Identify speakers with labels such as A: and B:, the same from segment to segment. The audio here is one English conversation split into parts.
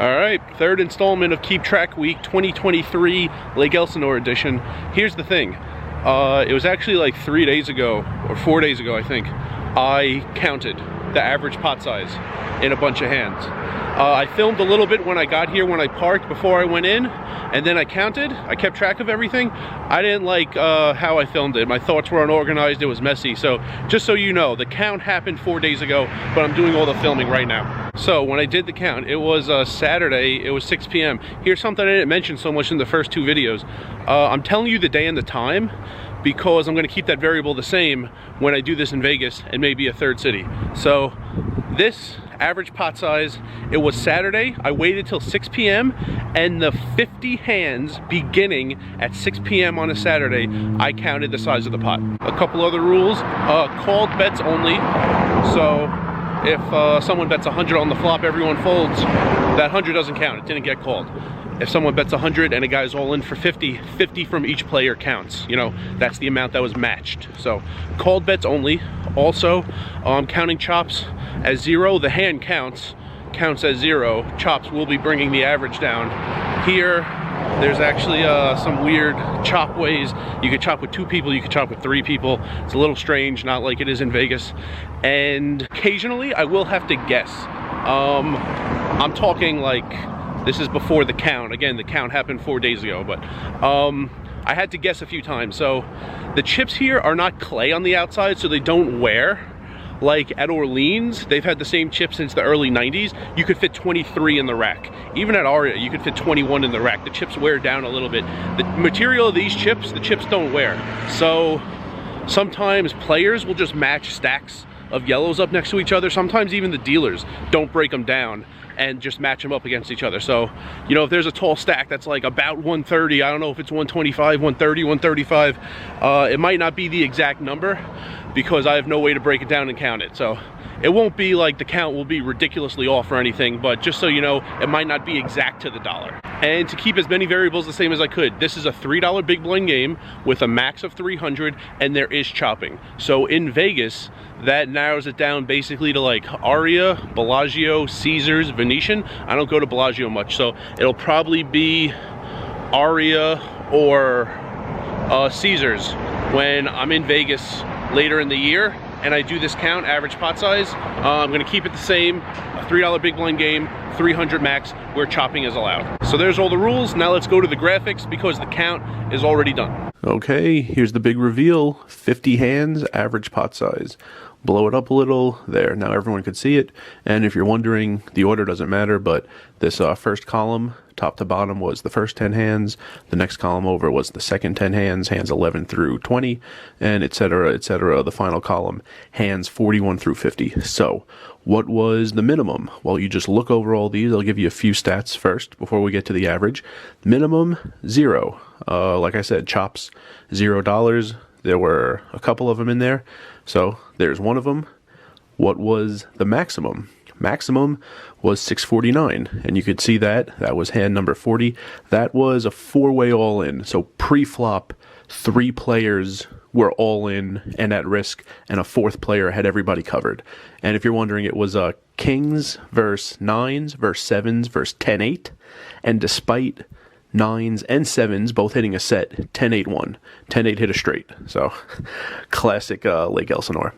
A: All right, third installment of Keep Track Week 2023 Lake Elsinore edition. Here's the thing. It was actually like 3 days ago, or 4 days ago, I think, I counted the average pot size in a bunch of hands. I filmed a little bit when I got here, when I parked before I went in, and then I counted. I kept track of everything. I didn't like how I filmed it. My thoughts were unorganized, it was messy. So just so you know, the count happened 4 days ago, but I'm doing all the filming right now. So when I did the count, it was Saturday, it was 6 p.m. Here's something I didn't mention so much in the first 2 videos. I'm telling you the day and the time because I'm gonna keep that variable the same when I do this in Vegas and maybe a third city. So this average pot size, it was Saturday. I waited till 6 p.m. and the 50 hands beginning at 6 p.m. on a Saturday, I counted the size of the pot. A couple other rules, called bets only. So if someone bets 100 on the flop, everyone folds, that 100 doesn't count, it didn't get called. If someone bets 100 and a guy's all in for 50, 50 from each player counts. You know, that's the amount that was matched. So called bets only. Also, counting chops as 0, the hand counts as 0. Chops will be bringing the average down. Here, there's actually some weird chop ways. You could chop with 2 people, you could chop with 3 people. It's a little strange, not like it is in Vegas. And occasionally, I will have to guess. I'm talking like, this is before the count. Again, the count happened 4 days ago, but I had to guess a few times. So the chips here are not clay on the outside, so they don't wear. Like at Orleans, they've had the same chip since the early 90s. You could fit 23 in the rack. Even at Aria, you could fit 21 in the rack. The chips wear down a little bit. The material of these chips, the chips don't wear. So sometimes players will just match stacks of yellows up next to each other. Sometimes even the dealers don't break them down and just match them up against each other. So, you know, if there's a tall stack that's like about 130, I don't know if it's 125, 130, 135, it might not be the exact number because I have no way to break it down and count it. So it won't be like the count will be ridiculously off or anything, but just so you know, it might not be exact to the dollar. And to keep as many variables the same as I could, this is a $3 big blind game with a max of 300, and there is chopping. So in Vegas, that narrows it down basically to like Aria, Bellagio, Caesars, Venetian. I don't go to Bellagio much, so it'll probably be Aria or Caesars when I'm in Vegas later in the year and I do this count, average pot size. I'm gonna keep it the same, a $3 big blind game, 300 max, where chopping is allowed. So there's all the rules. Now let's go to the graphics because the count is already done. Okay, here's the big reveal. 50 hands, average pot size. Blow it up a little, there, now everyone could see it. And if you're wondering, the order doesn't matter, but this first column, top to bottom, was the first 10 hands. The next column over was the second 10 hands, hands 11 through 20, and etc., etc. The final column, hands 41 through 50. So, what was the minimum? Well, you just look over all these. I'll give you a few stats first before we get to the average. Minimum, 0. Like I said, chops, $0. There were a couple of them in there. So there's one of them. What was the maximum? Maximum was 649, and you could see that. That was hand number 40. That was a 4-way all-in. So pre-flop, 3 players were all in and at risk, and a 4th player had everybody covered. And if you're wondering, it was kings versus 9s versus 7s versus 10-8, and despite 9s and 7s both hitting a set, 10-8 won. 10-8 hit a straight. So, classic Lake Elsinore.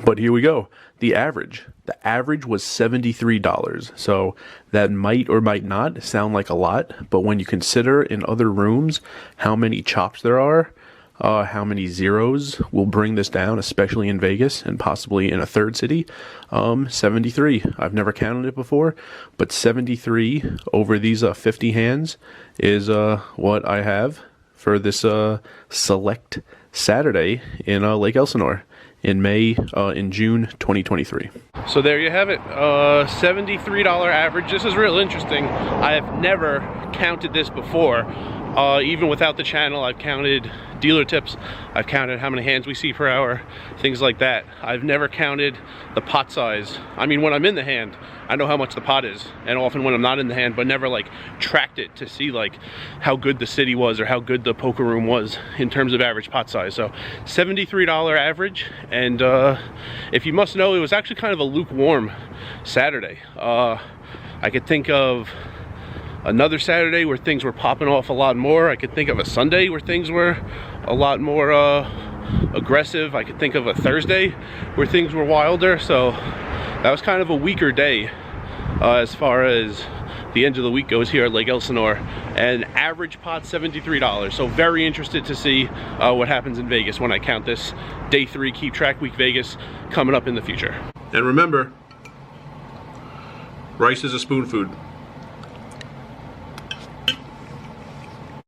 A: But here we go. The average. The average was $73. So, that might or might not sound like a lot, but when you consider in other rooms how many chops there are, how many zeros will bring this down, especially in Vegas and possibly in a third city. 73. I've never counted it before, but 73 over these 50 hands is what I have for this select Saturday in Lake Elsinore in June 2023. So there you have it, $73 average. This is real interesting. I have never counted this before. Even without the channel, I've counted dealer tips, I've counted how many hands we see per hour, things like that. I've never counted the pot size. I mean, when I'm in the hand, I know how much the pot is, and often when I'm not in the hand, but never like tracked it to see like how good the city was or how good the poker room was in terms of average pot size. So $73 average, and if you must know, it was actually kind of a lukewarm Saturday. I could think of another Saturday where things were popping off a lot more. I could think of a Sunday where things were a lot more aggressive. I could think of a Thursday where things were wilder. So that was kind of a weaker day as far as the end of the week goes here at Lake Elsinore, and average pot $73. So very interested to see what happens in Vegas when I count this. Day 3 Keep Track Week Vegas coming up in the future. And remember, rice is a spoon food.